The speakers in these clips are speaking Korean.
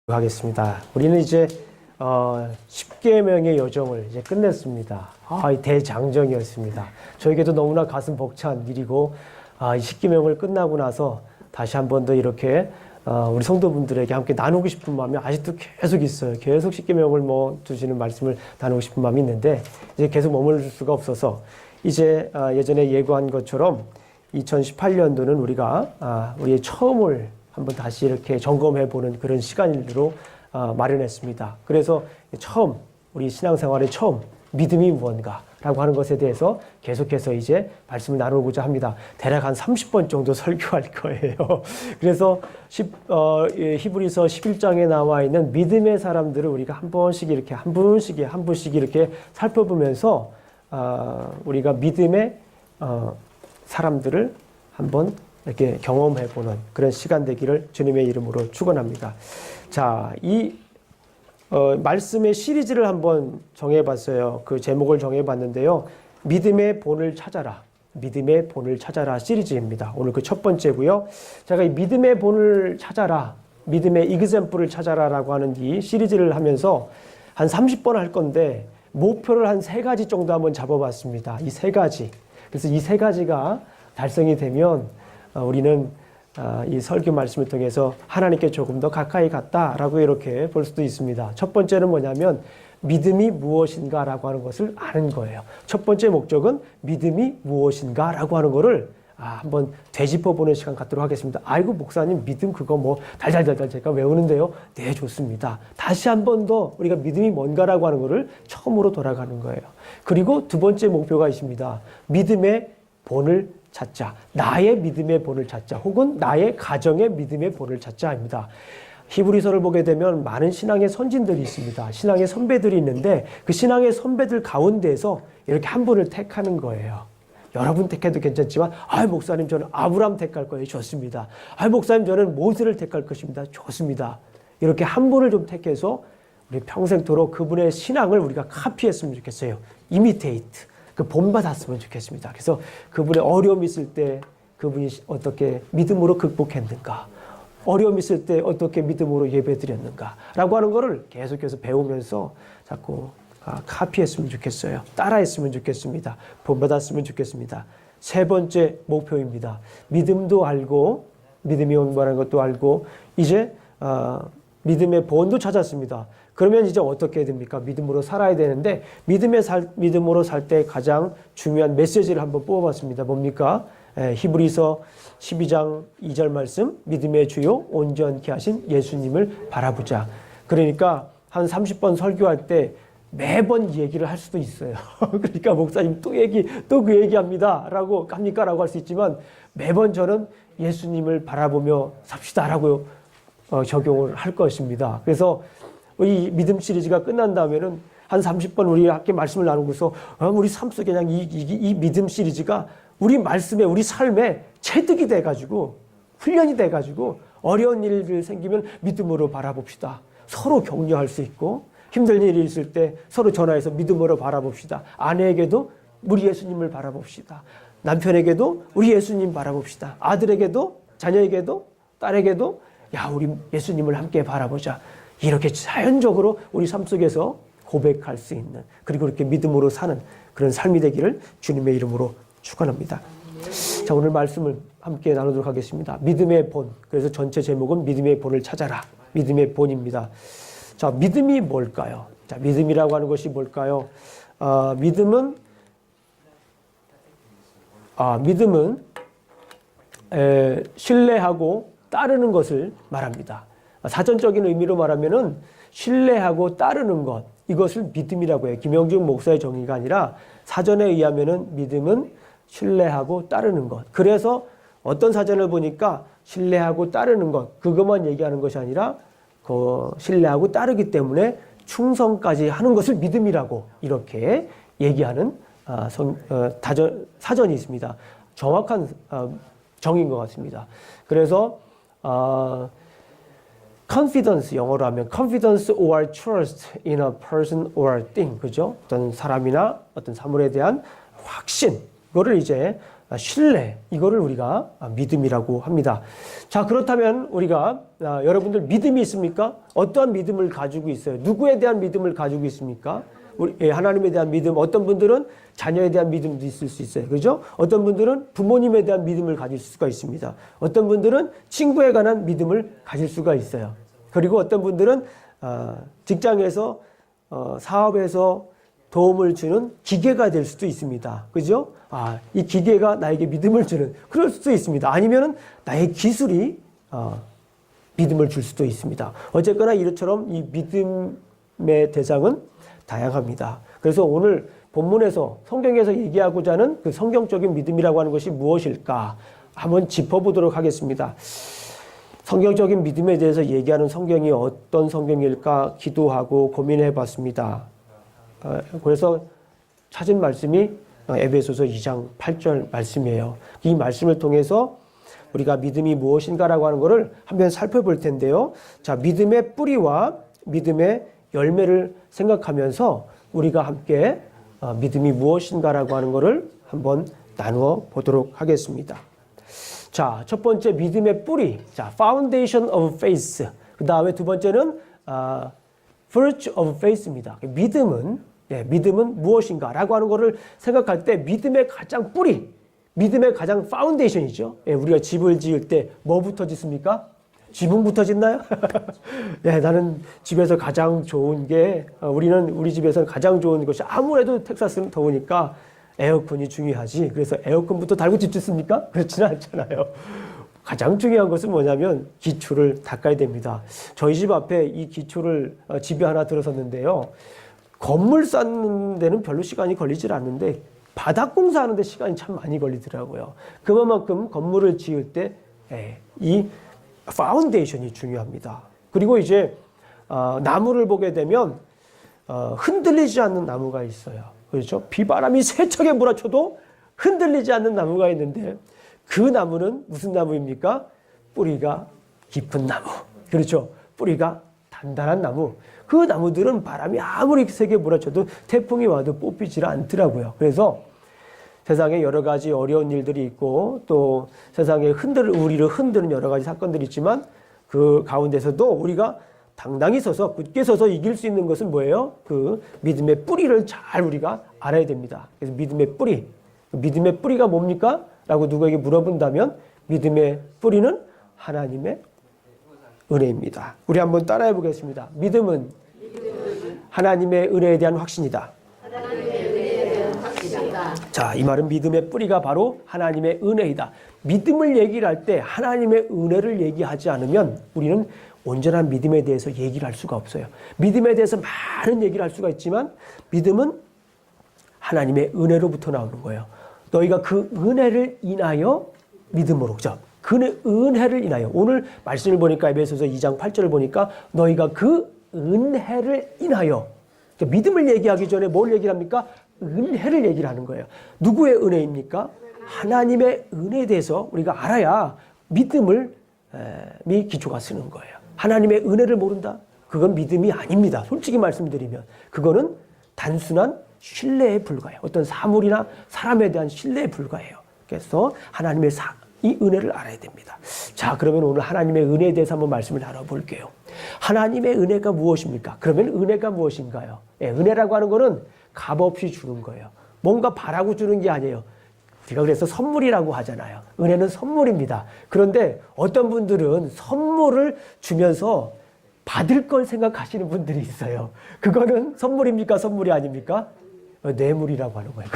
하겠습니다. 우리는 이제 10계명의 여정을 이제 끝냈습니다. 이 대장정이었습니다. 저에게도 너무나 가슴 벅찬 일이고, 이 10계명을 끝나고 나서 다시 한 번 더 이렇게 우리 성도분들에게 함께 나누고 싶은 마음이 아직도 계속 있어요. 계속 10계명을 두시는 말씀을 나누고 싶은 마음이 있는데 이제 계속 머무를 수가 없어서 이제 예전에 예고한 것처럼 2018년도는 우리가 우리의 처음을 한번 다시 이렇게 점검해 보는 그런 시간으로 마련했습니다. 그래서 처음 우리 신앙생활의 처음 믿음이 무언가라고 하는 것에 대해서 계속해서 이제 말씀을 나누고자 합니다. 대략 한 30번 정도 설교할 거예요. 그래서 히브리서 11장에 나와 있는 믿음의 사람들을 우리가 한 번씩 이렇게 한 분씩 이렇게 살펴보면서 우리가 믿음의 사람들을 한번 이렇게 경험해보는 그런 시간 되기를 주님의 이름으로 축원합니다. 자, 이 말씀의 시리즈를 한번 정해봤어요. 그 제목을 정해봤는데요. 믿음의 본을 찾아라. 믿음의 본을 찾아라 시리즈입니다. 오늘 그 첫 번째고요. 제가 이 믿음의 본을 찾아라, 믿음의 이그젬플을 찾아라라고 하는 이 시리즈를 하면서 한 30번 할 건데 목표를 한 3가지 정도 한번 잡아봤습니다. 이 3가지. 그래서 이 3가지가 달성이 되면 우리는 이 설교 말씀을 통해서 하나님께 조금 더 가까이 갔다라고 이렇게 볼 수도 있습니다. 첫 번째는 뭐냐면 믿음이 무엇인가라고 하는 것을 아는 거예요. 첫 번째 목적은 믿음이 무엇인가라고 하는 거를 한번 되짚어보는 시간 갖도록 하겠습니다. 아이고 목사님 믿음 그거 달달달달 제가 외우는데요. 네, 좋습니다. 다시 한 번 더 우리가 믿음이 뭔가라고 하는 거를 처음으로 돌아가는 거예요. 그리고 두 번째 목표가 있습니다. 믿음의 본을 찾자. 나의 믿음의 본을 찾자. 혹은 나의 가정의 믿음의 본을 찾자입니다. 히브리서를 보게 되면 많은 신앙의 선진들이 있습니다. 신앙의 선배들이 있는데 그 신앙의 선배들 가운데에서 이렇게 한 분을 택하는 거예요. 여러분 택해도 괜찮지만 목사님 저는 아브라함 택할 거예요. 좋습니다. 목사님 저는 모세를 택할 것입니다. 좋습니다. 이렇게 한 분을 좀 택해서 우리 평생토록 그분의 신앙을 우리가 카피했으면 좋겠어요. 이미테이트. 그 본받았으면 좋겠습니다. 그래서 그분의 어려움이 있을 때 그분이 어떻게 믿음으로 극복했는가, 어려움이 있을 때 어떻게 믿음으로 예배드렸는가 라고 하는 거를 계속해서 배우면서 자꾸 카피했으면 좋겠어요. 따라했으면 좋겠습니다. 본받았으면 좋겠습니다. 세 번째 목표입니다. 믿음도 알고 믿음이 온다는 것도 알고 이제 믿음의 본도 찾았습니다. 그러면 이제 어떻게 됩니까? 믿음으로 살아야 되는데 믿음으로 살 때 가장 중요한 메시지를 한번 뽑아봤습니다. 뭡니까? 히브리서 12장 2절 말씀, 믿음의 주요 온전케 하신 예수님을 바라보자. 그러니까 한 30번 설교할 때 매번 이 얘기를 할 수도 있어요. 그러니까 목사님 또 그 얘기합니다 라고 갑니까? 라고 할 수 있지만 매번 저는 예수님을 바라보며 삽시다 라고 적용을 할 것입니다. 그래서 이 믿음 시리즈가 끝난 다음에는 한 30번 우리 함께 말씀을 나누고서 우리 삶 속에 그냥 이 믿음 시리즈가 우리 말씀에 우리 삶에 체득이 돼가지고 훈련이 돼가지고 어려운 일들 생기면 믿음으로 바라봅시다. 서로 격려할 수 있고 힘든 일이 있을 때 서로 전화해서 믿음으로 바라봅시다. 아내에게도 우리 예수님을 바라봅시다. 남편에게도 우리 예수님 바라봅시다. 아들에게도 자녀에게도 딸에게도 우리 예수님을 함께 바라보자. 이렇게 자연적으로 우리 삶 속에서 고백할 수 있는 그리고 이렇게 믿음으로 사는 그런 삶이 되기를 주님의 이름으로 축원합니다. 자, 오늘 말씀을 함께 나누도록 하겠습니다. 믿음의 본. 그래서 전체 제목은 믿음의 본을 찾아라. 믿음의 본입니다. 자, 믿음이 뭘까요? 자, 믿음이라고 하는 것이 뭘까요? 믿음은 신뢰하고 따르는 것을 말합니다. 사전적인 의미로 말하면은 신뢰하고 따르는 것, 이것을 믿음이라고 해요. 김영중 목사의 정의가 아니라 사전에 의하면은 믿음은 신뢰하고 따르는 것. 그래서 어떤 사전을 보니까 신뢰하고 따르는 것, 그것만 얘기하는 것이 아니라 신뢰하고 따르기 때문에 충성까지 하는 것을 믿음이라고 이렇게 얘기하는 사전이 있습니다. 정확한 정의인 것 같습니다. 그래서 confidence, 영어로 하면 confidence or trust in a person or thing, 그죠? 어떤 사람이나 어떤 사물에 대한 확신, 그거를 이제 신뢰, 이거를 우리가 믿음이라고 합니다. 자, 그렇다면 우리가 여러분들 믿음이 있습니까? 어떠한 믿음을 가지고 있어요? 누구에 대한 믿음을 가지고 있습니까? 하나님에 대한 믿음, 어떤 분들은 자녀에 대한 믿음도 있을 수 있어요. 그죠? 어떤 분들은 부모님에 대한 믿음을 가질 수가 있습니다. 어떤 분들은 친구에 관한 믿음을 가질 수가 있어요. 그리고 어떤 분들은 직장에서 사업에서 도움을 주는 기계가 될 수도 있습니다. 그죠? 이 기계가 나에게 믿음을 주는, 그럴 수도 있습니다. 아니면은 나의 기술이 믿음을 줄 수도 있습니다. 어쨌거나 이처럼 이 믿음의 대상은 다양합니다. 그래서 오늘 본문에서 성경에서 얘기하고자 하는 그 성경적인 믿음이라고 하는 것이 무엇일까 한번 짚어보도록 하겠습니다. 성경적인 믿음에 대해서 얘기하는 성경이 어떤 성경일까 기도하고 고민해 봤습니다. 그래서 찾은 말씀이 에베소서 2장 8절 말씀이에요. 이 말씀을 통해서 우리가 믿음이 무엇인가라고 하는 것을 한번 살펴볼 텐데요. 자, 믿음의 뿌리와 믿음의 열매를 생각하면서 우리가 함께 믿음이 무엇인가라고 하는 것을 한번 나누어 보도록 하겠습니다. 자, 첫 번째 믿음의 뿌리. 자, foundation of faith. 그 다음에 두 번째는 virtue of faith입니다. 믿음은 무엇인가라고 하는 것을 생각할 때 믿음의 가장 뿌리, 믿음의 가장 파운데이션이죠. 우리가 집을 지을 때 뭐부터 짓습니까? 지붕부터 짓나요? 나는 집에서 가장 좋은 게 우리 집에서는 가장 좋은 것이 아무래도 텍사스는 더우니까 에어컨이 중요하지. 그래서 에어컨부터 달고 집 짓습니까? 그렇지는 않잖아요. 가장 중요한 것은 뭐냐면 기초를 닦아야 됩니다. 저희 집 앞에 이 기초를 집에 하나 들어섰는데요. 건물 쌓는 데는 별로 시간이 걸리질 않는데 바닥 공사하는 데 시간이 참 많이 걸리더라고요. 그만큼 건물을 지을 때 이 파운데이션이 중요합니다. 그리고 이제 나무를 보게 되면 흔들리지 않는 나무가 있어요. 그렇죠? 비바람이 세차게 몰아쳐도 흔들리지 않는 나무가 있는데 그 나무는 무슨 나무입니까? 뿌리가 깊은 나무. 그렇죠? 뿌리가 단단한 나무. 그 나무들은 바람이 아무리 세게 몰아쳐도 태풍이 와도 뽑히질 않더라고요. 그래서 세상에 여러 가지 어려운 일들이 있고 또 세상에 우리를 흔드는 여러 가지 사건들이 있지만 그 가운데서도 우리가 당당히 서서 굳게 서서 이길 수 있는 것은 뭐예요? 그 믿음의 뿌리를 잘 우리가 알아야 됩니다. 그래서 믿음의 뿌리가 뭡니까? 라고 누구에게 물어본다면 믿음의 뿌리는 하나님의 은혜입니다. 우리 한번 따라해 보겠습니다. 믿음은 하나님의 은혜에 대한 확신이다. 자, 이 말은 믿음의 뿌리가 바로 하나님의 은혜이다. 믿음을 얘기를 할 때 하나님의 은혜를 얘기하지 않으면 우리는 온전한 믿음에 대해서 얘기를 할 수가 없어요. 믿음에 대해서 많은 얘기를 할 수가 있지만 믿음은 하나님의 은혜로부터 나오는 거예요. 너희가 그 은혜를 인하여 믿음으로, 그죠? 그 은혜를 인하여. 오늘 말씀을 보니까 에베소서 2장 8절을 보니까 너희가 그 은혜를 인하여. 믿음을 얘기하기 전에 뭘 얘기를 합니까? 은혜를 얘기를 하는 거예요. 누구의 은혜입니까? 하나님의 은혜에 대해서 우리가 알아야 믿음이 기초가 쓰는 거예요. 하나님의 은혜를 모른다? 그건 믿음이 아닙니다. 솔직히 말씀드리면. 그거는 단순한 신뢰에 불과해요. 어떤 사물이나 사람에 대한 신뢰에 불과해요. 그래서 하나님의 이 은혜를 알아야 됩니다. 자, 그러면 오늘 하나님의 은혜에 대해서 한번 말씀을 나눠볼게요. 하나님의 은혜가 무엇입니까? 그러면 은혜가 무엇인가요? 은혜라고 하는 거는 값없이 주는 거예요. 뭔가 바라고 주는 게 아니에요. 제가 그래서 선물이라고 하잖아요. 은혜는 선물입니다. 그런데 어떤 분들은 선물을 주면서 받을 걸 생각하시는 분들이 있어요. 그거는 선물입니까? 선물이 아닙니까? 뇌물이라고 하는 거예요.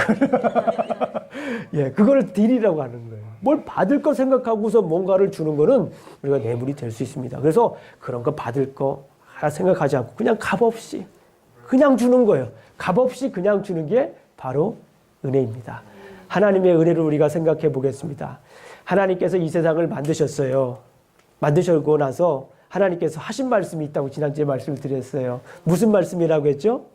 그걸 딜이라고 하는 거예요. 뭘 받을 거 생각하고서 뭔가를 주는 거는 우리가 뇌물이 될 수 있습니다. 그래서 그런 거 받을 거 하나 생각하지 않고 그냥 값없이 그냥 주는 거예요. 값없이 그냥 주는 게 바로 은혜입니다. 하나님의 은혜를 우리가 생각해 보겠습니다. 하나님께서 이 세상을 만드셨어요. 만드시고 나서 하나님께서 하신 말씀이 있다고 지난주에 말씀을 드렸어요. 무슨 말씀이라고 했죠?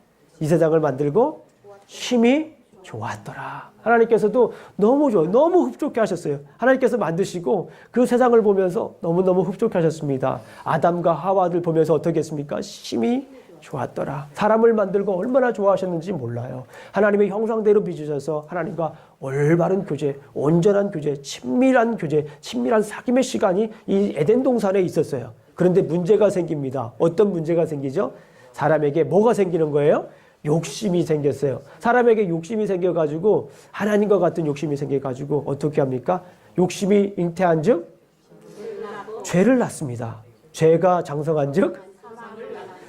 이 세상을 만들고 심히 좋았더라. 하나님께서도 너무 좋아요. 너무 흡족해 하셨어요. 하나님께서 만드시고 그 세상을 보면서 너무너무 흡족해 하셨습니다. 아담과 하와를 보면서 어떻게 했습니까? 심히 좋았더라. 사람을 만들고 얼마나 좋아하셨는지 몰라요. 하나님의 형상대로 빚으셔서 하나님과 올바른 교제, 온전한 교제, 친밀한 교제, 친밀한 사귐의 시간이 이 에덴 동산에 있었어요. 그런데 문제가 생깁니다. 어떤 문제가 생기죠? 사람에게 뭐가 생기는 거예요? 욕심이 생겼어요. 사람에게 욕심이 생겨가지고 하나님과 같은 욕심이 생겨가지고 어떻게 합니까? 욕심이 잉태한 즉 죄를 낳습니다. 죄가 장성한 즉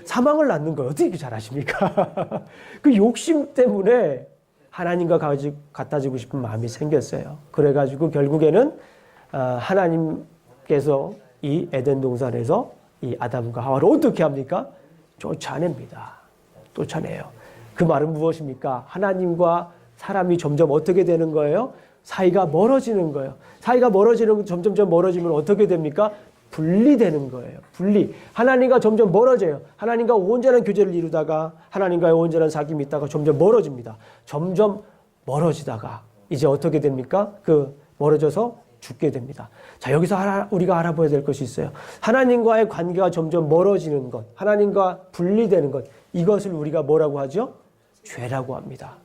사망을 낳는 거예요. 어떻게 이렇게 잘하십니까? 그 욕심 때문에 하나님과 갖다 주고 싶은 마음이 생겼어요. 그래가지고 결국에는 하나님께서 이 에덴 동산에서 이 아담과 하와를 어떻게 합니까? 쫓아냅니다. 쫓아내요. 그 말은 무엇입니까? 하나님과 사람이 점점 어떻게 되는 거예요? 사이가 멀어지는 거예요. 사이가 점점 멀어지면 어떻게 됩니까? 분리되는 거예요. 분리. 하나님과 점점 멀어져요. 하나님과 온전한 교제를 이루다가 하나님과의 온전한 사귐이 있다가 점점 멀어집니다. 점점 멀어지다가 이제 어떻게 됩니까? 그 멀어져서 죽게 됩니다. 자, 여기서 우리가 알아봐야 될 것이 있어요. 하나님과의 관계가 점점 멀어지는 것, 하나님과 분리되는 것, 이것을 우리가 뭐라고 하죠? 죄라고 합니다.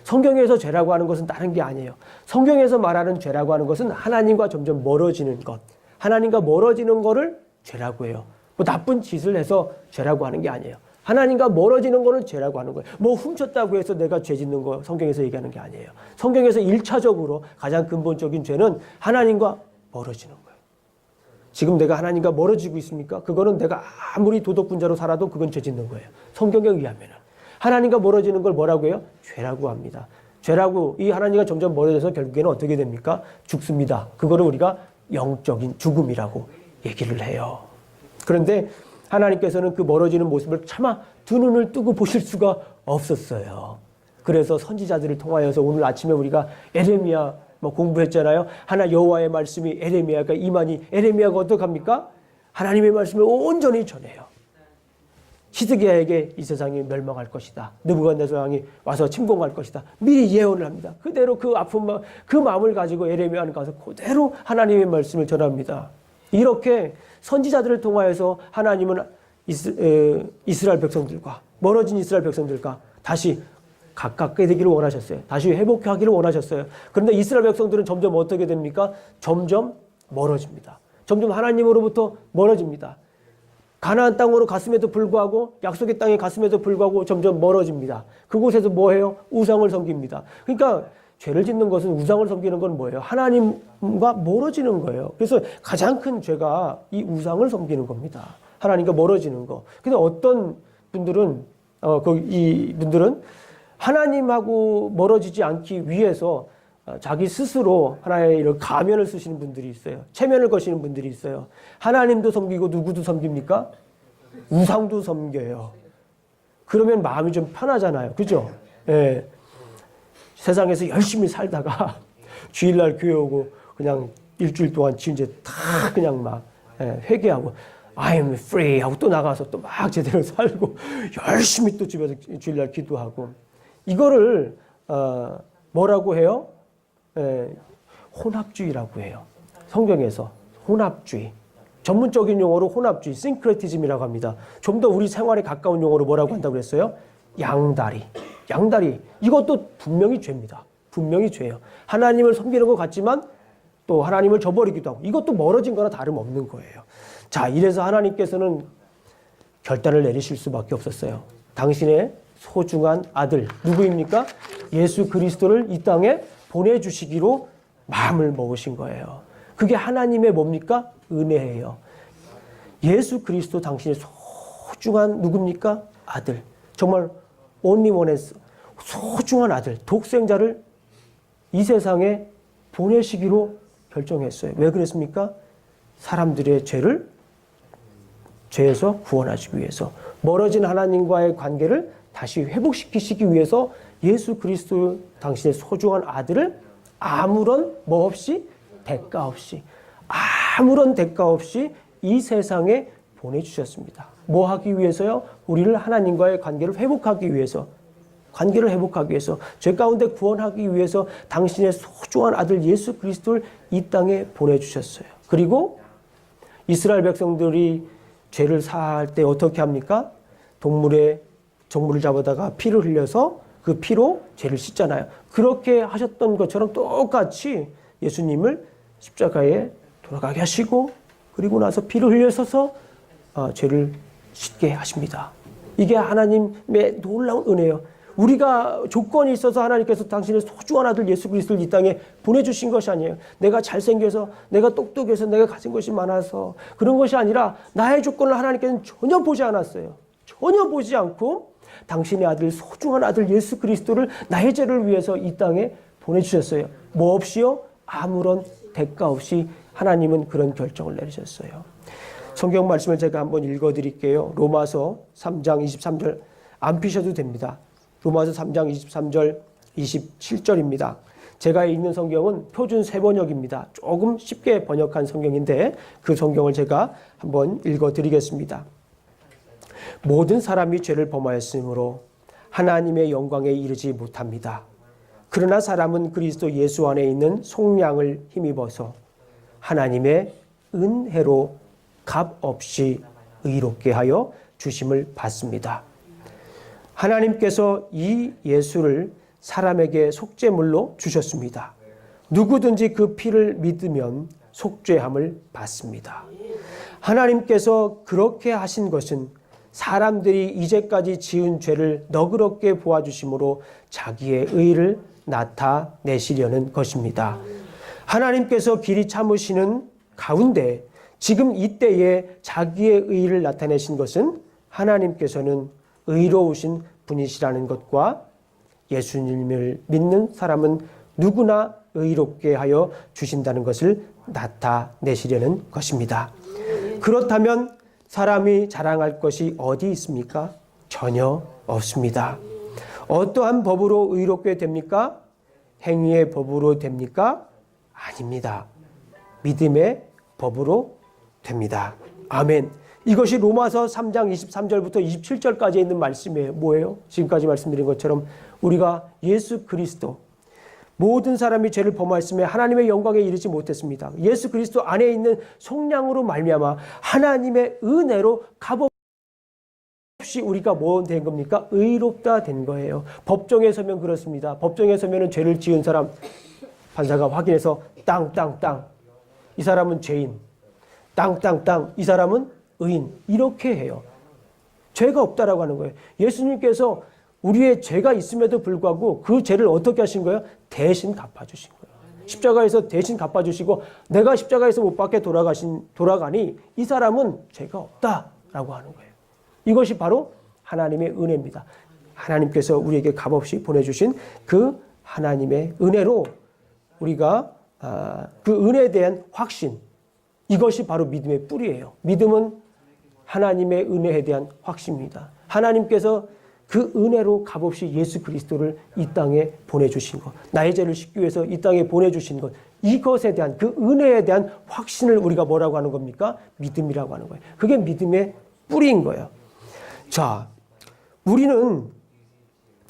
성경에서 죄라고 하는 것은 다른 게 아니에요. 성경에서 말하는 죄라고 하는 것은 하나님과 점점 멀어지는 것, 하나님과 멀어지는 거를 죄라고 해요. 뭐 나쁜 짓을 해서 죄라고 하는 게 아니에요. 하나님과 멀어지는 거는 죄라고 하는 거예요. 뭐 훔쳤다고 해서 내가 죄 짓는 거 성경에서 얘기하는 게 아니에요. 성경에서 1차적으로 가장 근본적인 죄는 하나님과 멀어지는 거예요. 지금 내가 하나님과 멀어지고 있습니까? 그거는 내가 아무리 도덕분자로 살아도 그건 죄 짓는 거예요. 성경에 의하면은. 하나님과 멀어지는 걸 뭐라고 해요? 죄라고 합니다. 죄라고, 이 하나님과 점점 멀어져서 결국에는 어떻게 됩니까? 죽습니다. 그거를 우리가 영적인 죽음이라고 얘기를 해요. 그런데 하나님께서는 그 멀어지는 모습을 차마 두 눈을 뜨고 보실 수가 없었어요. 그래서 선지자들을 통하여서 오늘 아침에 우리가 에레미야 공부했잖아요. 여호와의 말씀이 에레미야가 임하니 에레미야가 어떡합니까? 하나님의 말씀을 온전히 전해요. 히스기야에게 이 세상이 멸망할 것이다. 느부갓네살 왕이 와서 침공할 것이다. 미리 예언을 합니다. 그대로 그 아픈 마음, 그 마음을 가지고 에레미야는 가서 그대로 하나님의 말씀을 전합니다. 이렇게 선지자들을 통하여서 하나님은 이스라엘 백성들과 멀어진 이스라엘 백성들과 다시 가깝게 되기를 원하셨어요. 다시 회복하기를 원하셨어요. 그런데 이스라엘 백성들은 점점 어떻게 됩니까? 점점 멀어집니다. 점점 하나님으로부터 멀어집니다. 가나안 땅으로 갔음에도 불구하고 약속의 땅에 갔음에도 불구하고 점점 멀어집니다. 그곳에서 뭐해요? 우상을 섬깁니다. 그러니까 죄를 짓는 것은 우상을 섬기는 건 뭐예요? 하나님과 멀어지는 거예요. 그래서 가장 큰 죄가 이 우상을 섬기는 겁니다. 하나님과 멀어지는 거. 근데 어떤 분들은 이분들은 하나님하고 멀어지지 않기 위해서 자기 스스로 하나의 이런 가면을 쓰시는 분들이 있어요. 체면을 거시는 분들이 있어요. 하나님도 섬기고 누구도 섬깁니까? 우상도 섬겨요. 그러면 마음이 좀 편하잖아요. 그죠? 예. 세상에서 열심히 살다가 주일날 교회 오고 그냥 일주일 동안 이제 다 그냥 막 회개하고 I'm free 하고 또 나가서 또 막 제대로 살고 열심히 또 집에서 주일날 기도하고 이거를 뭐라고 해요? 혼합주의라고 해요. 성경에서 혼합주의. 전문적인 용어로 혼합주의, 싱크레티즘이라고 합니다. 좀 더 우리 생활에 가까운 용어로 뭐라고 한다고 그랬어요? 양다리. 양다리. 이것도 분명히 죄입니다. 분명히 죄예요. 하나님을 섬기는 것 같지만 또 하나님을 저버리기도 하고 이것도 멀어진 거나 다름없는 거예요. 자, 이래서 하나님께서는 결단을 내리실 수밖에 없었어요. 당신의 소중한 아들, 누구입니까? 예수 그리스도를 이 땅에 보내주시기로 마음을 먹으신 거예요. 그게 하나님의 뭡니까? 은혜예요. 예수 그리스도 당신의 소중한 누굽니까? 아들. 정말 only one 소중한 아들, 독생자를 이 세상에 보내시기로 결정했어요. 왜 그랬습니까? 사람들의 죄에서 구원하시기 위해서 멀어진 하나님과의 관계를 다시 회복시키시기 위해서 예수 그리스도 당신의 소중한 아들을 아무런 뭐 없이 대가 없이 아무런 대가 없이 이 세상에 보내주셨습니다. 뭐 하기 위해서요? 우리를 하나님과의 관계를 회복하기 위해서 죄 가운데 구원하기 위해서 당신의 소중한 아들 예수 그리스도를 이 땅에 보내주셨어요. 그리고 이스라엘 백성들이 죄를 사할 때 어떻게 합니까? 정물을 잡아다가 피를 흘려서 그 피로 죄를 씻잖아요. 그렇게 하셨던 것처럼 똑같이 예수님을 십자가에 돌아가게 하시고 그리고 나서 피를 흘려서서 죄를 씻게 하십니다. 이게 하나님의 놀라운 은혜예요. 우리가 조건이 있어서 하나님께서 당신의 소중한 아들 예수 그리스도를 이 땅에 보내주신 것이 아니에요. 내가 잘생겨서, 내가 똑똑해서, 내가 가진 것이 많아서 그런 것이 아니라 나의 조건을 하나님께서는 전혀 보지 않았어요. 전혀 보지 않고 당신의 아들, 소중한 아들 예수 그리스도를 나의 죄를 위해서 이 땅에 보내주셨어요. 뭐 없이요? 아무런 대가 없이 하나님은 그런 결정을 내리셨어요. 성경 말씀을 제가 한번 읽어드릴게요. 로마서 3장 23절 안 피셔도 됩니다. 로마서 3장 23절 27절입니다. 제가 읽는 성경은 표준 세번역입니다. 조금 쉽게 번역한 성경인데 그 성경을 제가 한번 읽어드리겠습니다. 모든 사람이 죄를 범하였으므로 하나님의 영광에 이르지 못합니다. 그러나 사람은 그리스도 예수 안에 있는 속량을 힘입어서 하나님의 은혜로 값없이 의롭게 하여 주심을 받습니다. 하나님께서 이 예수를 사람에게 속죄물로 주셨습니다. 누구든지 그 피를 믿으면 속죄함을 받습니다. 하나님께서 그렇게 하신 것은 사람들이 이제까지 지은 죄를 너그럽게 보아주심으로 자기의 의를 나타내시려는 것입니다. 하나님께서 길이 참으시는 가운데 지금 이때에 자기의 의를 나타내신 것은 하나님께서는 의로우신 분이시라는 것과 예수님을 믿는 사람은 누구나 의롭게 하여 주신다는 것을 나타내시려는 것입니다. 그렇다면 사람이 자랑할 것이 어디 있습니까? 전혀 없습니다. 어떠한 법으로 의롭게 됩니까? 행위의 법으로 됩니까? 아닙니다. 믿음의 법으로 됩니다. 아멘. 이것이 로마서 3장 23절부터 27절까지 있는 말씀이에요. 뭐예요? 지금까지 말씀드린 것처럼 우리가 예수 그리스도 모든 사람이 죄를 범하였으며 하나님의 영광에 이르지 못했습니다. 예수 그리스도 안에 있는 속량으로 말미암아 하나님의 은혜로 값없이 우리가 뭐 된 겁니까? 의롭다 된 거예요. 법정에 서면 그렇습니다. 법정에 서면은 죄를 지은 사람 판사가 확인해서 땅땅땅 이 사람은 죄인, 땅땅땅 이 사람은 의인, 이렇게 해요. 죄가 없다라고 하는 거예요. 예수님께서 우리의 죄가 있음에도 불구하고 그 죄를 어떻게 하신 거예요? 대신 갚아주신 거예요. 십자가에서 대신 갚아주시고 내가 십자가에서 못 박혀 돌아가니 이 사람은 죄가 없다라고 하는 거예요. 이것이 바로 하나님의 은혜입니다. 하나님께서 우리에게 값없이 보내주신 그 하나님의 은혜로 우리가 그 은혜에 대한 확신, 이것이 바로 믿음의 뿌리예요. 믿음은 하나님의 은혜에 대한 확신입니다. 하나님께서 그 은혜로 값없이 예수 그리스도를 이 땅에 보내주신 것, 나의 죄를 씻기 위해서 이 땅에 보내주신 것, 이것에 대한 그 은혜에 대한 확신을 우리가 뭐라고 하는 겁니까? 믿음이라고 하는 거예요. 그게 믿음의 뿌리인 거예요. 자, 우리는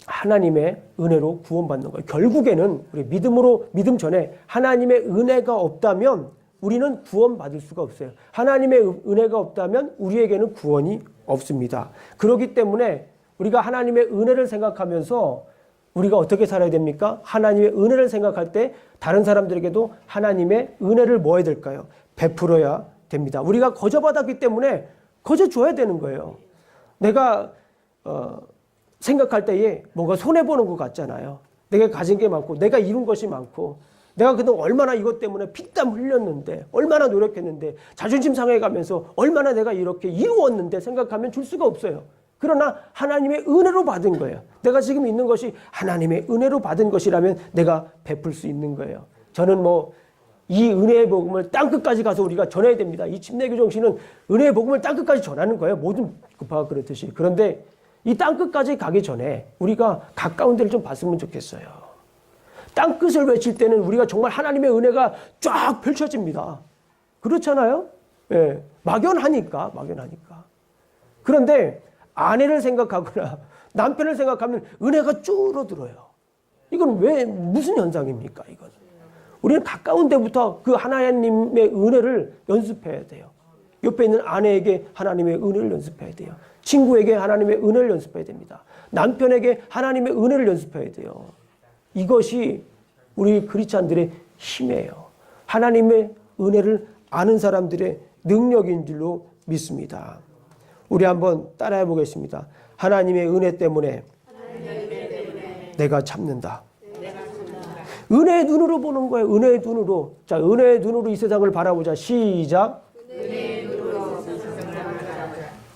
하나님의 은혜로 구원받는 거예요. 결국에는 우리 믿음 전에 하나님의 은혜가 없다면 우리는 구원받을 수가 없어요. 하나님의 은혜가 없다면 우리에게는 구원이 없습니다. 그렇기 때문에 우리가 하나님의 은혜를 생각하면서 우리가 어떻게 살아야 됩니까? 하나님의 은혜를 생각할 때 다른 사람들에게도 하나님의 은혜를 뭐 해야 될까요? 베풀어야 됩니다. 우리가 거저받았기 때문에 거저줘야 되는 거예요. 내가 생각할 때에 뭔가 손해보는 것 같잖아요. 내가 가진 게 많고 내가 이룬 것이 많고 내가 그동안 얼마나 이것 때문에 피땀 흘렸는데 얼마나 노력했는데 자존심 상해가면서 얼마나 내가 이렇게 이루었는데 생각하면 줄 수가 없어요. 그러나 하나님의 은혜로 받은 거예요. 내가 지금 있는 것이 하나님의 은혜로 받은 것이라면 내가 베풀 수 있는 거예요. 저는 이 은혜의 복음을 땅끝까지 가서 우리가 전해야 됩니다. 이 침례교 정신은 은혜의 복음을 땅끝까지 전하는 거예요. 모든 급파가 그렇듯이. 그런데 이 땅끝까지 가기 전에 우리가 가까운 데를 좀 봤으면 좋겠어요. 땅끝을 외칠 때는 우리가 정말 하나님의 은혜가 쫙 펼쳐집니다. 그렇잖아요? 예, 막연하니까. 그런데 아내를 생각하거나 남편을 생각하면 은혜가 줄어들어요. 이건 무슨 현상입니까? 이건 우리는 가까운 데부터 그 하나님의 은혜를 연습해야 돼요. 옆에 있는 아내에게 하나님의 은혜를 연습해야 돼요. 친구에게 하나님의 은혜를 연습해야 됩니다. 남편에게 하나님의 은혜를 연습해야 돼요. 이것이 우리 크리스찬들의 힘이에요. 하나님의 은혜를 아는 사람들의 능력인 줄로 믿습니다. 우리 한번 따라해 보겠습니다. 하나님의 은혜 때문에 내가 참는다. 은혜의 눈으로 보는 거예요. 은혜의 눈으로. 자, 은혜의 눈으로 이 세상을 바라보자. 시작.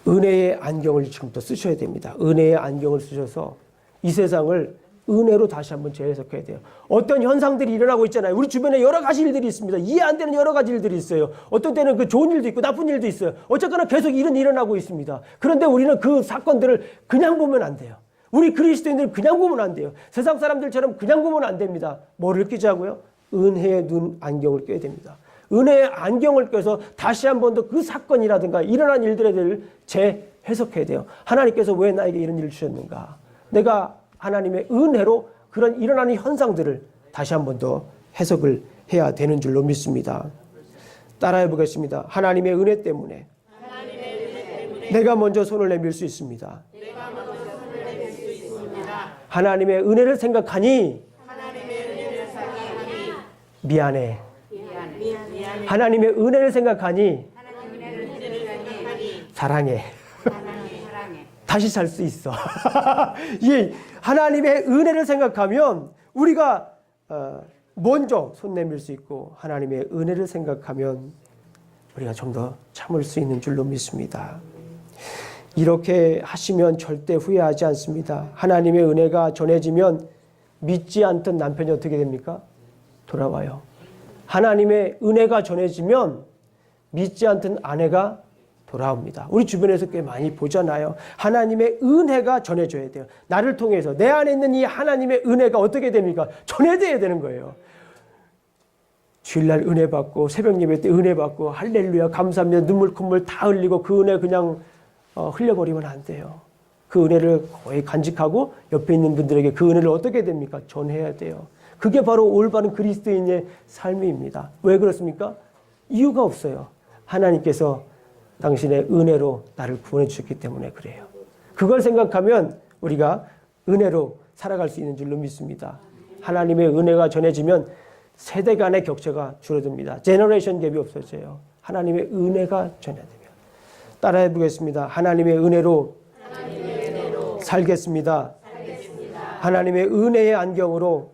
은혜의 안경을 지금부터 쓰셔야 됩니다. 은혜의 안경을 쓰셔서 이 세상을 은혜로 다시 한번 재해석해야 돼요. 어떤 현상들이 일어나고 있잖아요. 우리 주변에 여러 가지 일들이 있습니다. 이해 안 되는 여러 가지 일들이 있어요. 어떤 때는 그 좋은 일도 있고 나쁜 일도 있어요. 어쨌거나 계속 일은 일어나고 있습니다. 그런데 우리는 그 사건들을 그냥 보면 안 돼요. 우리 그리스도인들은 그냥 보면 안 돼요. 세상 사람들처럼 그냥 보면 안 됩니다. 뭐를 끼자고요? 은혜의 눈 안경을 껴야 됩니다. 은혜의 안경을 껴서 다시 한 번 더 그 사건이라든가 일어난 일들에 대해 재해석해야 돼요. 하나님께서 왜 나에게 이런 일을 주셨는가? 내가 하나님의 은혜로 그런 일어나는 현상들을 다시 한 번 더 해석을 해야 되는 줄로 믿습니다. 따라해 보겠습니다. 하나님의 은혜 때문에 내가 먼저 손을 내밀 수 있습니다. 하나님의 은혜를 생각하니 미안해. 하나님의 은혜를 생각하니 사랑해. 다시 살 수 있어. 예, 하나님의 은혜를 생각하면 우리가 먼저 손 내밀 수 있고 하나님의 은혜를 생각하면 우리가 좀 더 참을 수 있는 줄로 믿습니다. 이렇게 하시면 절대 후회하지 않습니다. 하나님의 은혜가 전해지면 믿지 않던 남편이 어떻게 됩니까? 돌아와요. 하나님의 은혜가 전해지면 믿지 않던 아내가 돌아옵니다. 우리 주변에서 꽤 많이 보잖아요. 하나님의 은혜가 전해져야 돼요. 나를 통해서 내 안에 있는 이 하나님의 은혜가 어떻게 됩니까? 전해져야 되는 거예요. 주일날 은혜 받고 새벽 예배 때 은혜 받고 할렐루야 감사합니다 눈물 콧물 다 흘리고 그 은혜 그냥 흘려버리면 안 돼요. 그 은혜를 거의 간직하고 옆에 있는 분들에게 그 은혜를 어떻게 됩니까? 전해야 돼요. 그게 바로 올바른 그리스도인의 삶입니다. 왜 그렇습니까? 이유가 없어요. 하나님께서 당신의 은혜로 나를 구원해 주셨기 때문에 그래요. 그걸 생각하면 우리가 은혜로 살아갈 수 있는 줄로 믿습니다. 하나님의 은혜가 전해지면 세대 간의 격차가 줄어듭니다. 제너레이션 갭이 없어져요. 하나님의 은혜가 전해집니다. 따라해 보겠습니다. 하나님의 은혜로 살겠습니다. 하나님의 은혜의 안경으로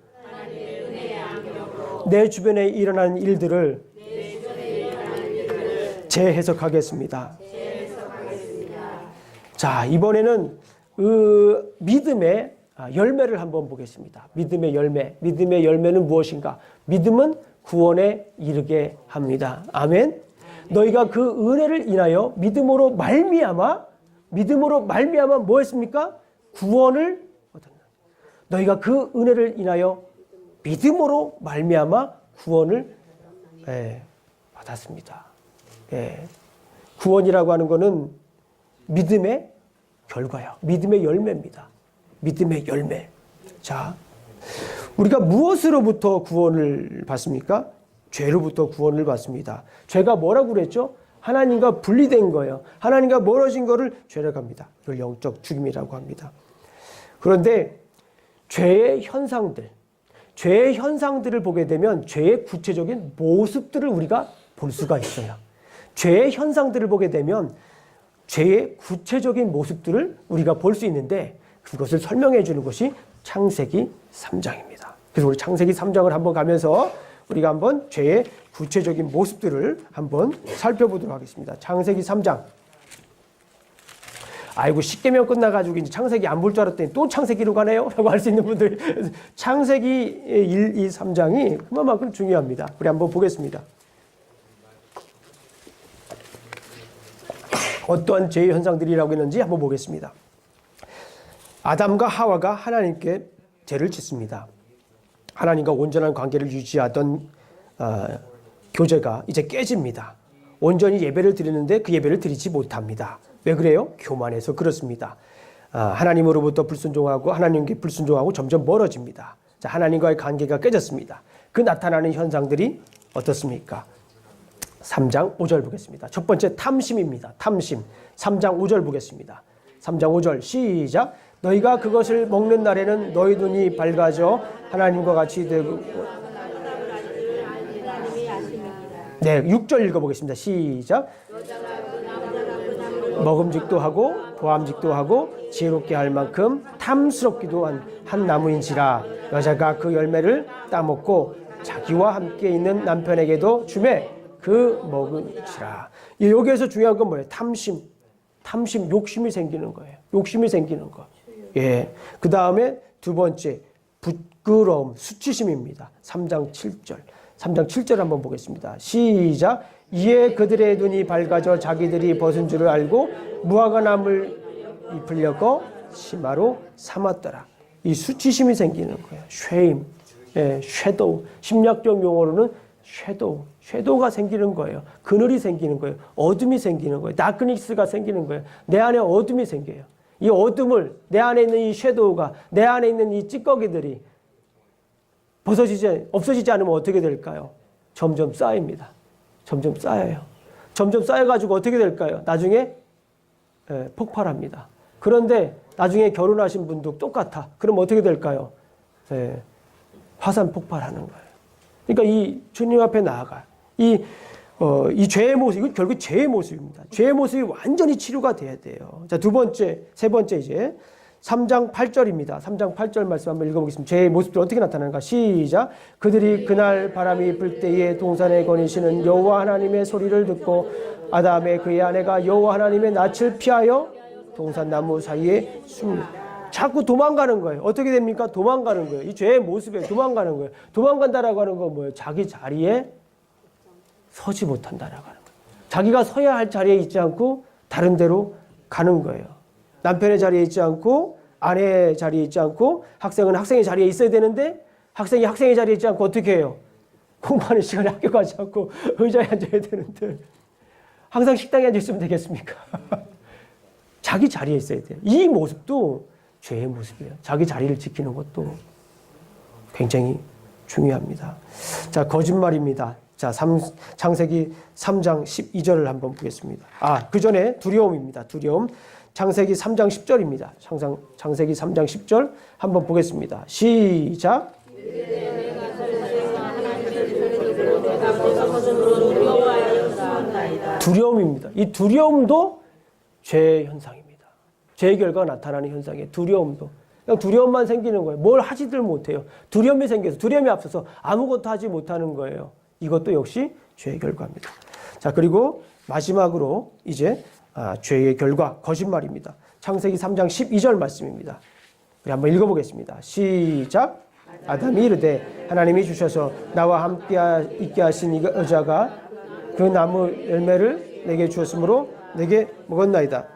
내 주변에 일어나는 일들을 재해석하겠습니다. 자, 이번에는 그 믿음의 열매를 한번 보겠습니다. 믿음의 열매. 믿음의 열매는 무엇인가? 믿음은 구원에 이르게 합니다. 아멘. 너희가 그 은혜를 인하여 믿음으로 말미암아 뭐 했습니까? 구원을 너희가 그 은혜를 인하여 믿음으로 말미암아 구원을 받았습니다. 구원이라고 하는 것은 믿음의 결과야. 믿음의 열매입니다. 믿음의 열매. 자, 우리가 무엇으로부터 구원을 받습니까? 죄로부터 구원을 받습니다. 죄가 뭐라고 그랬죠? 하나님과 분리된 거예요. 하나님과 멀어진 거를 죄라고 합니다. 이걸 영적 죽임이라고 합니다. 그런데 죄의 현상들을 보게 되면 죄의 구체적인 모습들을 우리가 볼 수가 있어요. 죄의 현상들을 보게 되면 죄의 구체적인 모습들을 우리가 볼 수 있는데 그것을 설명해 주는 것이 창세기 3장입니다. 그래서 우리 창세기 3장을 한번 가면서 우리가 한번 죄의 구체적인 모습들을 한번 살펴보도록 하겠습니다. 창세기 3장. 아이고 십계명 끝나가지고 이제 창세기 안 볼 줄 알았더니 또 창세기로 가네요? 라고 할 수 있는 분들. 창세기 1, 2, 3장이 그만큼 중요합니다. 우리 한번 보겠습니다. 어떠한 죄의 현상들이라고 했는지 한번 보겠습니다. 아담과 하와가 하나님께 죄를 짓습니다. 하나님과 온전한 관계를 유지하던 교제가 이제 깨집니다. 온전히 예배를 드리는데 그 예배를 드리지 못합니다. 왜 그래요? 교만해서 그렇습니다. 하나님으로부터 불순종하고 하나님께 불순종하고 점점 멀어집니다. 자, 하나님과의 관계가 깨졌습니다. 그 나타나는 현상들이 어떻습니까? 3장 5절 보겠습니다. 첫 번째 탐심입니다. 탐심. 3장 5절 보겠습니다. 3장 5절 시작. 너희가 그것을 먹는 날에는 너희 눈이 밝아져 하나님과 같이 되고. 네, 6절 읽어보겠습니다. 시작. 먹음직도 하고 보암직도 하고 지혜롭게 할 만큼 탐스럽기도 한 나무인지라. 여자가 그 열매를 따먹고 자기와 함께 있는 남편에게도 주매 그 먹은지라. 여기에서 중요한 건 뭐예요? 탐심, 욕심이 생기는 거예요. 욕심이 생기는 거. 예. 그 다음에 두 번째, 부끄러움, 수치심입니다. 3장 7절. 3장 7절 한번 보겠습니다. 시작. 이에 그들의 눈이 밝아져 자기들이 벗은 줄을 알고 무화과 나무를 입으려고 심화로 삼았더라. 이 수치심이 생기는 거예요. 쉐임, 예, 섀도우. 심리학적 용어로는 섀도우가 생기는 거예요. 그늘이 생기는 거예요. 어둠이 생기는 거예요. 다크니스가 생기는 거예요. 내 안에 어둠이 생겨요. 이 어둠을, 내 안에 있는 이 섀도우가, 내 안에 있는 이 찌꺼기들이 없어지지 않으면 어떻게 될까요? 점점 쌓입니다. 점점 쌓여요. 점점 쌓여가지고 어떻게 될까요? 나중에 폭발합니다. 그런데 나중에 결혼하신 분도 똑같아. 그럼 어떻게 될까요? 화산 폭발하는 거예요. 그러니까 이 주님 앞에 나아가. 이 죄의 모습, 이건 결국 죄의 모습입니다. 죄의 모습이 완전히 치료가 돼야 돼요. 자, 세 번째 이제 3장 8절입니다. 3장 8절 말씀 한번 읽어보겠습니다. 죄의 모습들이 어떻게 나타나는가? 시작. 그들이 그날 바람이 불 때에 동산에 거니시는 여호와 하나님의 소리를 듣고 아담의 그의 아내가 여호와 하나님의 낯을 피하여 동산 나무 사이에 숨는. 자꾸 도망가는 거예요. 어떻게 됩니까? 도망가는 거예요. 이 죄의 모습에 도망가는 거예요. 도망간다라고 하는 건 뭐예요? 자기 자리에 서지 못한다라고 하는 거예요. 자기가 서야 할 자리에 있지 않고 다른 데로 가는 거예요. 남편의 자리에 있지 않고 아내의 자리에 있지 않고 학생은 학생의 자리에 있어야 되는데 학생이 학생의 자리에 있지 않고 어떻게 해요? 공부하는 시간에 학교 가지 않고 의자에 앉아야 되는데 항상 식당에 앉아 있으면 되겠습니까? 자기 자리에 있어야 돼요. 이 모습도 죄의 모습이에요. 자기 자리를 지키는 것도 굉장히 중요합니다. 자, 거짓말입니다. 자, 창세기 3장 12절을 한번 보겠습니다. 그 전에 두려움입니다. 두려움. 창세기 3장 10절입니다. 창세기 3장 10절 한번 보겠습니다. 시작. 두려움입니다. 이 두려움도 죄의 현상입니다. 죄의 결과가 나타나는 현상이에요. 두려움도. 그냥 두려움만 생기는 거예요. 뭘 하지들 못해요. 두려움이 생겨서 두려움이 앞서서 아무것도 하지 못하는 거예요. 이것도 역시 죄의 결과입니다. 자, 그리고 마지막으로 이제 죄의 결과, 거짓말입니다. 창세기 3장 12절 말씀입니다. 우리 한번 읽어보겠습니다. 시작. 아담이 이르되 하나님이 주셔서 나와 함께 있게 하신 이 여자가 그 나무 열매를 내게 주었으므로 내게 먹었나이다.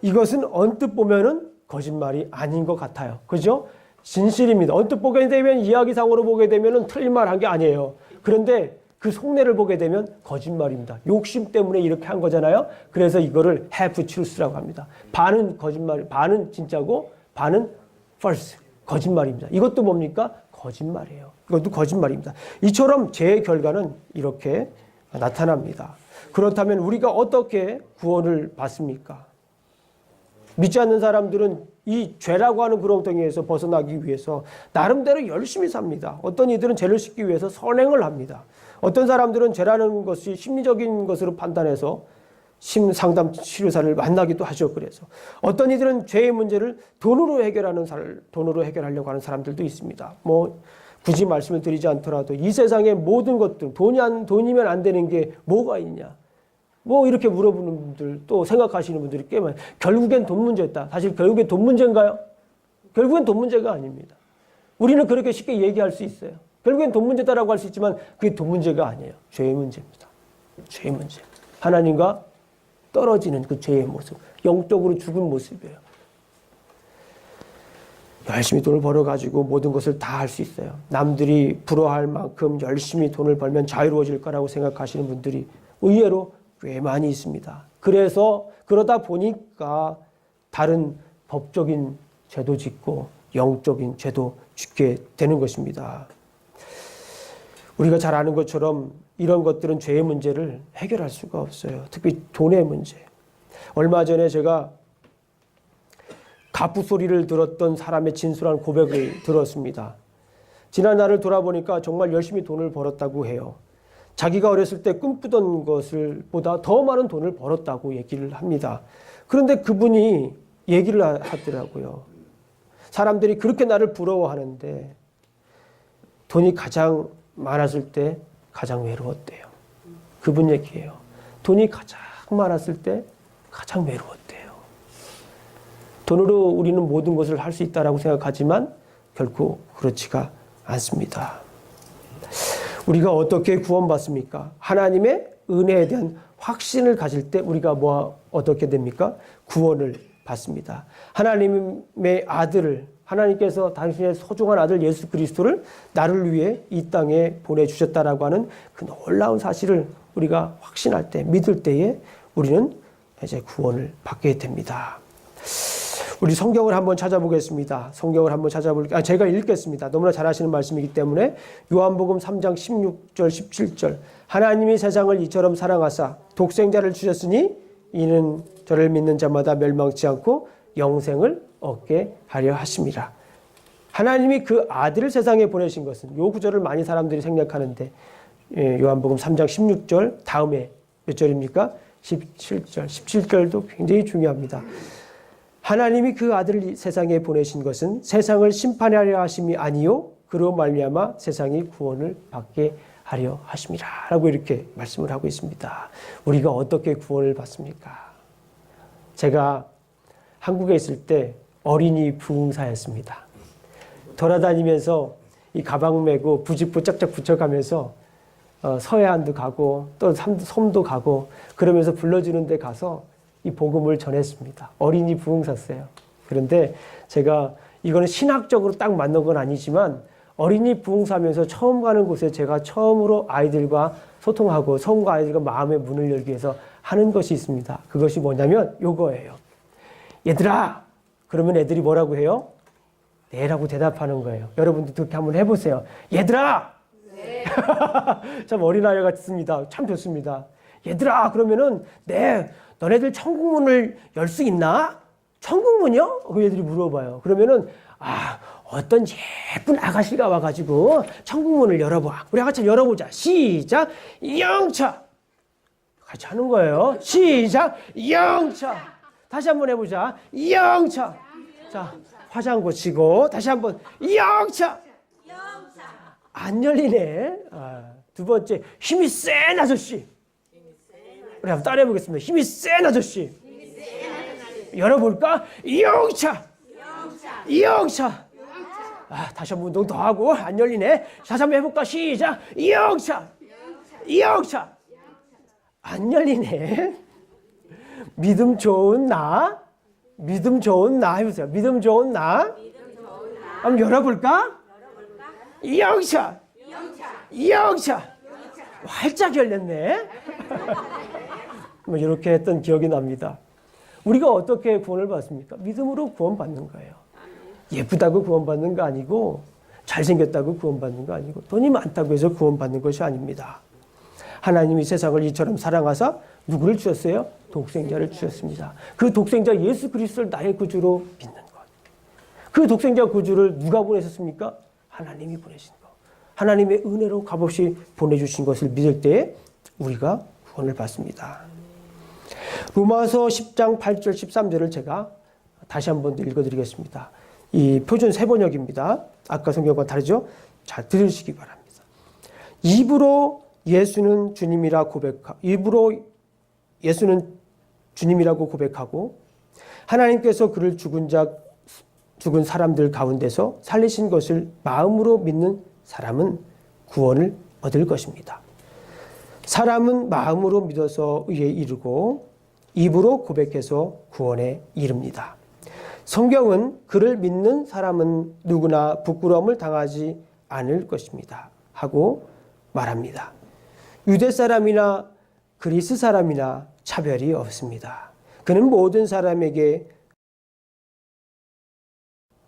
이것은 언뜻 보면은 거짓말이 아닌 것 같아요. 그죠? 진실입니다. 언뜻 보게 되면, 이야기상으로 보게 되면은 틀린 말 한 게 아니에요. 그런데 그 속내를 보게 되면 거짓말입니다. 욕심 때문에 이렇게 한 거잖아요. 그래서 이거를 half truth라고 합니다. 반은 거짓말, 반은 진짜고 반은 false, 거짓말입니다. 이것도 뭡니까? 거짓말이에요. 이것도 거짓말입니다. 이처럼 죄의 결과는 이렇게 나타납니다. 그렇다면 우리가 어떻게 구원을 받습니까? 믿지 않는 사람들은 이 죄라고 하는 구렁텅이에서 벗어나기 위해서 나름대로 열심히 삽니다. 어떤 이들은 죄를 씻기 위해서 선행을 합니다. 어떤 사람들은 죄라는 것이 심리적인 것으로 판단해서 심상담 치료사를 만나기도 하죠. 그래서 어떤 이들은 죄의 문제를 돈으로 해결하려고 하는 사람들도 있습니다. 뭐 굳이 말씀을 드리지 않더라도 이 세상의 모든 것들, 돈이면 안 되는 게 뭐가 있냐? 뭐 이렇게 물어보는 분들, 또 생각하시는 분들이 꽤 많아요. 결국엔 돈 문제였다. 사실 결국엔 돈 문제인가요? 결국엔 돈 문제가 아닙니다. 우리는 그렇게 쉽게 얘기할 수 있어요. 결국엔 돈 문제다라고 할 수 있지만 그게 돈 문제가 아니에요. 죄의 문제입니다. 죄의 문제. 하나님과 떨어지는 그 죄의 모습. 영적으로 죽은 모습이에요. 열심히 돈을 벌어가지고 모든 것을 다 할 수 있어요. 남들이 부러워할 만큼 열심히 돈을 벌면 자유로워질 거라고 생각하시는 분들이 의외로 꽤 많이 있습니다. 그래서 그러다 보니까 다른 법적인 죄도 짓고 영적인 죄도 짓게 되는 것입니다. 우리가 잘 아는 것처럼 이런 것들은 죄의 문제를 해결할 수가 없어요. 특히 돈의 문제. 얼마 전에 제가 바쁘 소리를 들었던 사람의 진솔한 고백을 들었습니다. 지난 날을 돌아보니까 정말 열심히 돈을 벌었다고 해요. 자기가 어렸을 때 꿈꾸던 것을 보다 더 많은 돈을 벌었다고 얘기를 합니다. 그런데 그분이 얘기를 하더라고요. 사람들이 그렇게 나를 부러워하는데 돈이 가장 많았을 때 가장 외로웠대요. 그분 얘기예요. 돈이 가장 많았을 때 가장 외로웠대요. 돈으로 우리는 모든 것을 할 수 있다라고 생각하지만 결코 그렇지가 않습니다. 우리가 어떻게 구원받습니까? 하나님의 은혜에 대한 확신을 가질 때 우리가 어떻게 됩니까? 구원을 받습니다. 하나님의 아들을, 하나님께서 당신의 소중한 아들 예수 그리스도를 나를 위해 이 땅에 보내주셨다라고 하는 그 놀라운 사실을 우리가 확신할 때, 믿을 때에 우리는 이제 구원을 받게 됩니다. 우리 성경을 한번 찾아보겠습니다. 성경을 한번 제가 읽겠습니다. 너무나 잘 아시는 말씀이기 때문에 요한복음 3장 16절 17절 하나님이 세상을 이처럼 사랑하사 독생자를 주셨으니 이는 저를 믿는 자마다 멸망치 않고 영생을 얻게 하려 하심이라. 하나님이 그 아들을 세상에 보내신 것은, 요 구절을 많이 사람들이 생략하는데 요한복음 3장 16절 다음에 몇 절입니까? 17절. 17절도 굉장히 중요합니다. 하나님이 그 아들을 세상에 보내신 것은 세상을 심판하려 하심이 아니요 그로 말미암아 세상이 구원을 받게 하려 하심이라 라고 이렇게 말씀을 하고 있습니다. 우리가 어떻게 구원을 받습니까? 제가 한국에 있을 때 어린이 부흥사였습니다. 돌아다니면서 이 가방 메고 부직포 짝짝 붙여가면서 서해안도 가고 또 섬도 가고 그러면서 불러주는 데 가서 이 복음을 전했습니다. 어린이 부흥사였어요. 그런데 제가 이거는 신학적으로 딱 맞는 건 아니지만 어린이 부흥사면서 처음 가는 곳에 제가 처음으로 아이들과 소통하고 성과 아이들과 마음의 문을 열기 위해서 하는 것이 있습니다. 그것이 뭐냐면 요거예요. 얘들아! 그러면 애들이 뭐라고 해요? 네라고 대답하는 거예요. 여러분도 그렇게 한번 해보세요. 얘들아! 네. 참 어린아이 같습니다. 참 좋습니다. 얘들아! 그러면은 네. 너네들 천국문을 열 수 있나? 천국문이요? 그 애들이 물어봐요. 그러면은 어떤 예쁜 아가씨가 와가지고 천국문을 열어봐. 우리 같이 열어보자. 시작. 영차. 같이 하는 거예요. 시작. 영차. 다시 한번 해보자. 영차. 자, 화장 고치고 다시 한번 영차. 안 열리네. 두 번째 힘이 센 아저씨. 우리 한번 따라해보겠습니다. 힘이 센 아저씨. 열어볼까? 영차. 영차. 다시 한번 운동 더 하고 안 열리네. 다시 한번 해볼까? 시작. 영차. 영차. 안 열리네. 믿음 좋은 나. 믿음 좋은 나 해보세요. 믿음 좋은 나. 한번 열어볼까? 영차. 영차. 활짝 열렸네. 이렇게 했던 기억이 납니다. 우리가 어떻게 구원을 받습니까? 믿음으로 구원받는 거예요. 예쁘다고 구원받는 거 아니고 잘생겼다고 구원받는 거 아니고 돈이 많다고 해서 구원받는 것이 아닙니다. 하나님이 세상을 이처럼 사랑하사 누구를 주셨어요? 독생자를 주셨습니다. 그 독생자 예수 그리스도를 나의 구주로 믿는 것. 그 독생자 구주를 누가 보내셨습니까? 하나님이 보내신 것. 하나님의 은혜로 값없이 보내주신 것을 믿을 때 우리가 구원을 받습니다. 로마서 10장 8절 13절을 제가 다시 한번 읽어드리겠습니다. 이 표준 세번역입니다. 아까 성경과 다르죠? 잘 들으시기 바랍니다. 입으로 예수는 주님이라고 고백하고 하나님께서 그를 죽은 사람들 가운데서 살리신 것을 마음으로 믿는 사람은 구원을 얻을 것입니다. 사람은 마음으로 믿어서 의에 이르고 입으로 고백해서 구원에 이릅니다. 성경은 그를 믿는 사람은 누구나 부끄러움을 당하지 않을 것입니다. 하고 말합니다. 유대 사람이나 그리스 사람이나 차별이 없습니다. 그는 모든 사람에게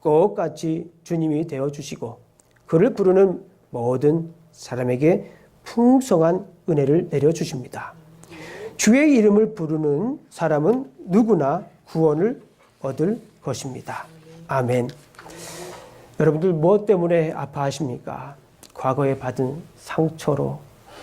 똑같이 주님이 되어주시고 그를 부르는 모든 사람에게 풍성한 은혜를 내려주십니다. 주의 이름을 부르는 사람은 누구나 구원을 얻을 것입니다. 아멘. 여러분들 무엇 때문에 아파하십니까? 과거에 받은 상처로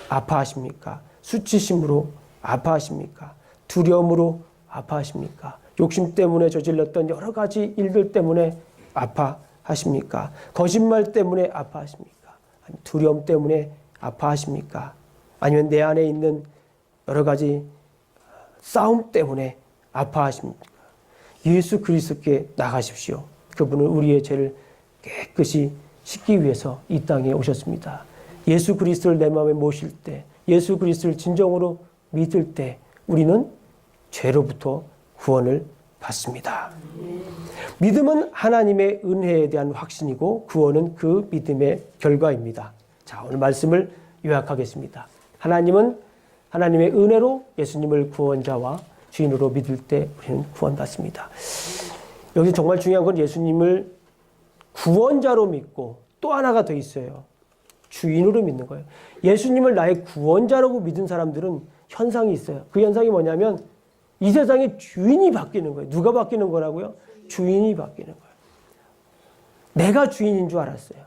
아파하십니까? 수치심으로 아파하십니까? 두려움으로 아파하십니까? 욕심 때문에 저질렀던 여러 가지 일들 때문에 아파하십니까? 거짓말 때문에 아파하십니까? 아니면 두려움 때문에 아파하십니까? 아니면 내 안에 있는 여러 가지 싸움 때문에 아파하십니까? 예수 그리스도께 나가십시오. 그분은 우리의 죄를 깨끗이 씻기 위해서 이 땅에 오셨습니다. 예수 그리스도를 내 마음에 모실 때, 예수 그리스도를 진정으로 믿을 때 우리는 죄로부터 구원을 받습니다. 믿음은 하나님의 은혜에 대한 확신이고 구원은 그 믿음의 결과입니다. 자, 오늘 말씀을 요약하겠습니다. 하나님은 하나님의 은혜로 예수님을 구원자와 주인으로 믿을 때 우리는 구원받습니다. 여기 정말 중요한 건 예수님을 구원자로 믿고 또 하나가 더 있어요. 주인으로 믿는 거예요. 예수님을 나의 구원자라고 믿은 사람들은 현상이 있어요. 그 현상이 뭐냐면 이 세상의 주인이 바뀌는 거예요. 누가 바뀌는 거라고요? 주인이 바뀌는 거예요. 내가 주인인 줄 알았어요.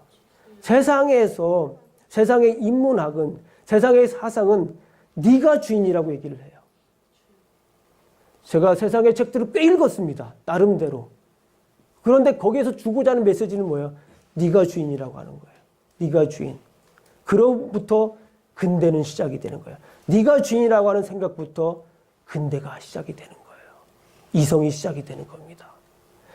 세상에서 세상의 인문학은 세상의 사상은 네가 주인이라고 얘기를 해요. 제가 세상의 책들을 꽤 읽었습니다. 나름대로. 그런데 거기에서 주고자 하는 메시지는 뭐예요? 네가 주인이라고 하는 거예요. 네가 주인. 그로부터 근대는 시작이 되는 거예요. 네가 주인이라고 하는 생각부터 근대가 시작이 되는 거예요. 이성이 시작이 되는 겁니다.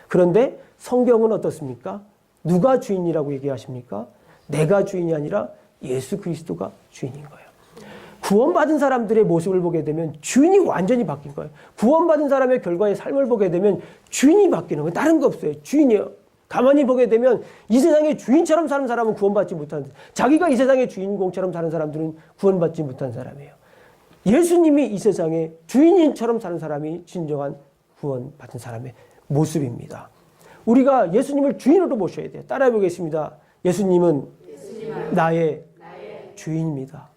그런데 성경은 어떻습니까? 누가 주인이라고 얘기하십니까? 내가 주인이 아니라 예수 그리스도가 주인인 거예요. 구원받은 사람들의 모습을 보게 되면 주인이 완전히 바뀐 거예요. 구원받은 사람의 결과의 삶을 보게 되면 주인이 바뀌는 거예요. 다른 거 없어요. 주인이요. 가만히 보게 되면 이 세상의 주인처럼 사는 사람은 구원받지 못하는, 자기가 이 세상의 주인공처럼 사는 사람들은 구원받지 못한 사람이에요. 예수님이 이 세상의 주인인처럼 사는 사람이 진정한 구원받은 사람의 모습입니다. 우리가 예수님을 주인으로 모셔야 돼요. 따라해 보겠습니다. 예수님은 나의 주인입니다.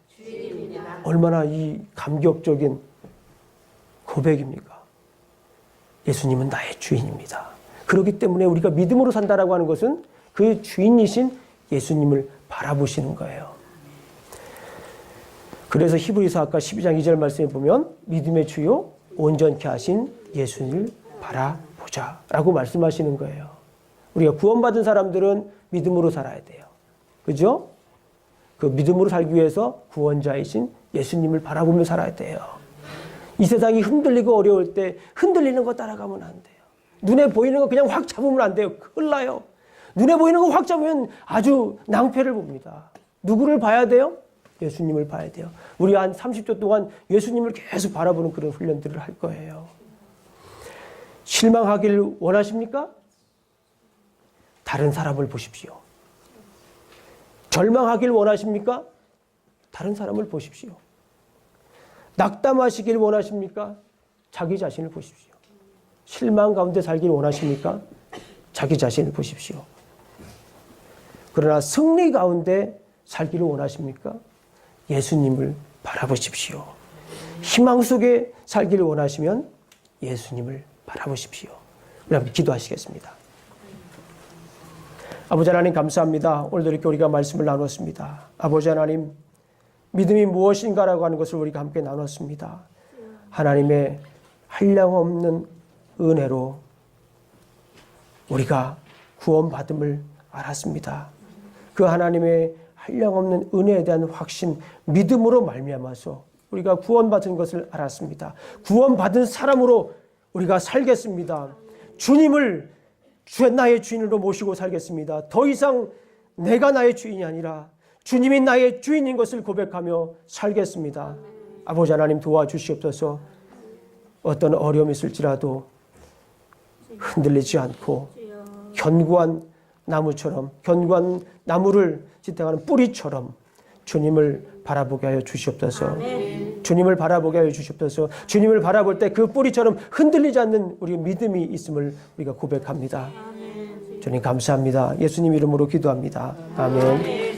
얼마나 이 감격적인 고백입니까? 예수님은 나의 주인입니다. 그렇기 때문에 우리가 믿음으로 산다라고 하는 것은 그 주인이신 예수님을 바라보시는 거예요. 그래서 히브리서 아까 12장 2절 말씀에 보면 믿음의 주요 온전케 하신 예수님을 바라보자 라고 말씀하시는 거예요. 우리가 구원받은 사람들은 믿음으로 살아야 돼요. 그죠? 그 믿음으로 살기 위해서 구원자이신 예수님을 바라보며 살아야 돼요. 이 세상이 흔들리고 어려울 때 흔들리는 거 따라가면 안 돼요. 눈에 보이는 거 그냥 확 잡으면 안 돼요. 큰일 나요. 눈에 보이는 거 확 잡으면 아주 낭패를 봅니다. 누구를 봐야 돼요? 예수님을 봐야 돼요. 우리 한 30초 동안 예수님을 계속 바라보는 그런 훈련들을 할 거예요. 실망하기를 원하십니까? 다른 사람을 보십시오. 절망하길 원하십니까? 다른 사람을 보십시오. 낙담하시길 원하십니까? 자기 자신을 보십시오. 실망 가운데 살길 원하십니까? 자기 자신을 보십시오. 그러나 승리 가운데 살기를 원하십니까? 예수님을 바라보십시오. 희망 속에 살기를 원하시면 예수님을 바라보십시오. 우리 함께 기도하시겠습니다. 아버지 하나님 감사합니다. 오늘도 이렇게 우리가 말씀을 나눴습니다. 아버지 하나님, 믿음이 무엇인가라고 하는 것을 우리가 함께 나눴습니다. 하나님의 한량없는 은혜로 우리가 구원받음을 알았습니다. 그 하나님의 한량없는 은혜에 대한 확신, 믿음으로 말미암아서 우리가 구원받은 것을 알았습니다. 구원받은 사람으로 우리가 살겠습니다. 주님을 나의 주인으로 모시고 살겠습니다. 더 이상 내가 나의 주인이 아니라 주님이 나의 주인인 것을 고백하며 살겠습니다. 아버지 하나님 도와주시옵소서. 어떤 어려움이 있을지라도 흔들리지 않고 견고한 나무처럼, 견고한 나무를 지탱하는 뿌리처럼 주님을 바라보게 하여 주시옵소서. 아멘. 주님을 바라보게 하여 주시옵소서. 주님을 바라볼 때 그 뿌리처럼 흔들리지 않는 우리 믿음이 있음을 우리가 고백합니다. 아멘. 주님 감사합니다. 예수님 이름으로 기도합니다. 아멘.